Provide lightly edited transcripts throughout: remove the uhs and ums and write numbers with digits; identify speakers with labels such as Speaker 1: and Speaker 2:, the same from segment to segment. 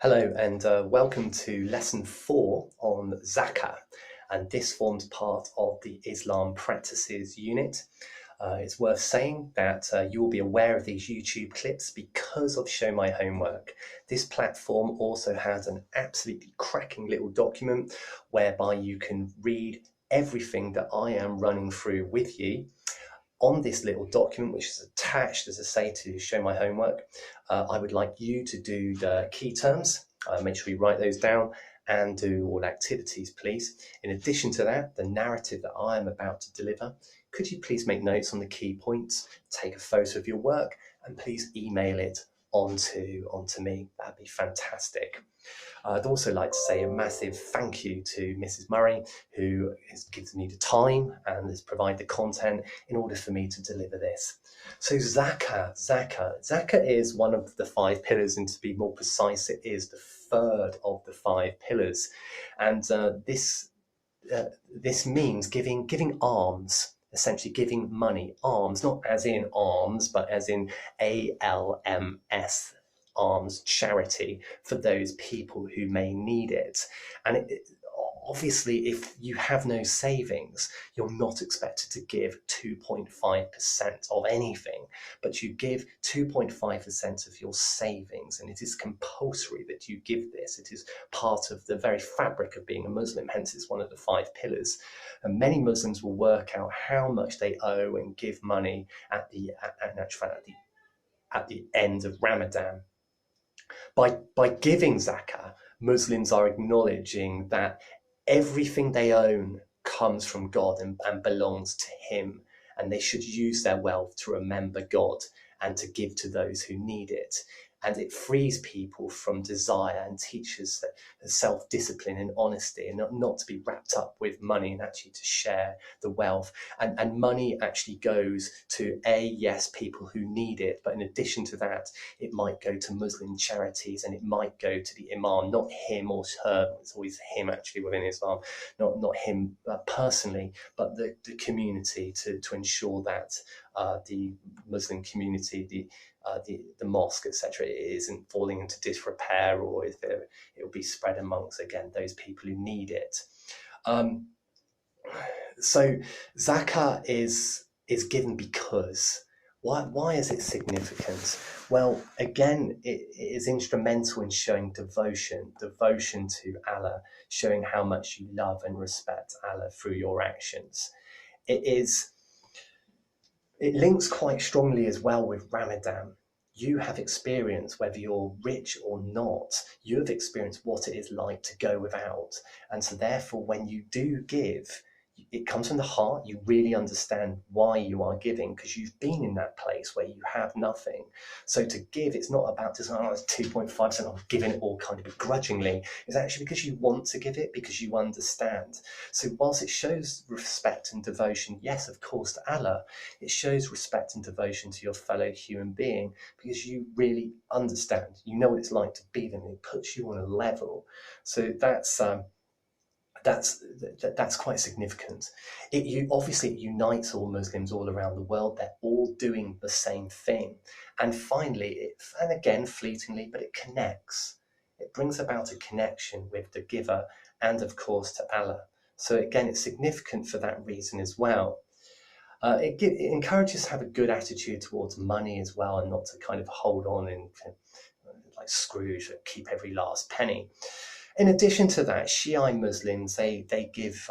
Speaker 1: Hello and welcome to lesson 4 on zakah, and this forms part of the Islam practices unit. It's worth saying that you will be aware of these YouTube clips because of Show My Homework. This platform also has an absolutely cracking little document whereby you can read everything that I am running through with you on this little document, which is attached, as I say, to Show My Homework. I would like you to do the key terms. Make sure you write those down and do all activities, please. In addition to that, the narrative that I am about to deliver, could you please make notes on the key points, take a photo of your work, and please email it onto me. That'd be fantastic. I'd also like to say a massive thank you to Mrs. Murray, who has given me the time and has provided the content in order for me to deliver this. So zakah is one of the 5 pillars, and to be more precise, it is the third of the 5 pillars. And this means giving alms. Essentially giving money, alms, not as in arms, but as in ALMS, alms, charity, for those people who may need it. And obviously, if you have no savings, you're not expected to give 2.5% of anything, but you give 2.5% of your savings, and it is compulsory that you give this. It is part of the very fabric of being a Muslim, hence it's one of the 5 pillars. And many Muslims will work out how much they owe and give money at the end of Ramadan. By giving zakah, Muslims are acknowledging that everything they own comes from God and belongs to Him, and they should use their wealth to remember God and to give to those who need it. And it frees people from desire and teaches self-discipline and honesty, and not to be wrapped up with money, and actually to share the wealth. And money actually goes to, yes, people who need it, but in addition to that, it might go to Muslim charities, and it might go to the imam, not him or her. It's always him actually within Islam, not him personally, but the community, to ensure that the Muslim community, the mosque, etc., isn't falling into disrepair, or if it will be spread amongst, again, those people who need it. So zakah is given because. Why is it significant? Well, again, it is instrumental in showing devotion to Allah, showing how much you love and respect Allah through your actions. It links quite strongly as well with Ramadan. You have experienced, whether you're rich or not, you have experienced what it is like to go without. And so therefore, when you do give, it comes from the heart. You really understand why you are giving, because you've been in that place where you have nothing. So to give, it's not about just, it's 2.5%, I'm giving it all kind of begrudgingly. It's actually because you want to give it, because you understand. So whilst it shows respect and devotion, yes, of course, to Allah, it shows respect and devotion to your fellow human being, because you really understand. You know what it's like to be them. It puts you on a level. So that's quite significant. Obviously it unites all Muslims all around the world. They're all doing the same thing. And finally, and again fleetingly, but it connects. It brings about a connection with the giver and, of course, to Allah. So again, it's significant for that reason as well. It encourages to have a good attitude towards money as well, and not to kind of hold on and like Scrooge, keep every last penny. In addition to that, Shiite Muslims, they give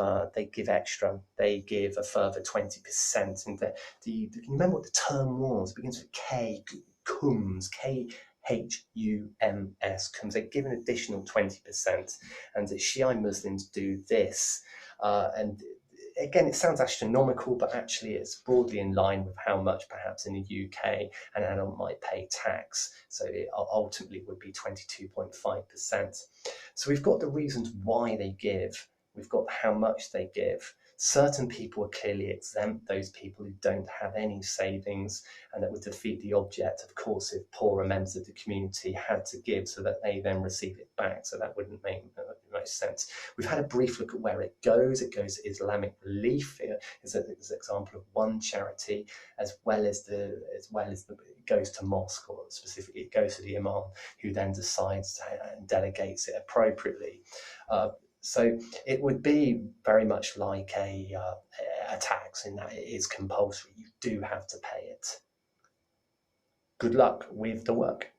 Speaker 1: extra. They give a further 20%. And you remember what the term was? It begins with K, Kums, Khums, Kums. They give an additional 20%, and the Shiite Muslims do this. And again, it sounds astronomical, but actually it's broadly in line with how much perhaps in the UK an adult might pay tax. So it ultimately would be 22.5%. So we've got the reasons why they give. We've got how much they give. Certain people are clearly exempt, those people who don't have any savings, and that would defeat the object, of course, if poorer members of the community had to give so that they then receive it back. So that wouldn't make much sense. We've had a brief look at where it goes. It goes to Islamic Relief. Is an example of one charity, as well as it goes to mosque, or specifically it goes to the imam, who then decides and delegates it appropriately. So it would be very much like a tax, in that it is compulsory. You do have to pay it. Good luck with the work.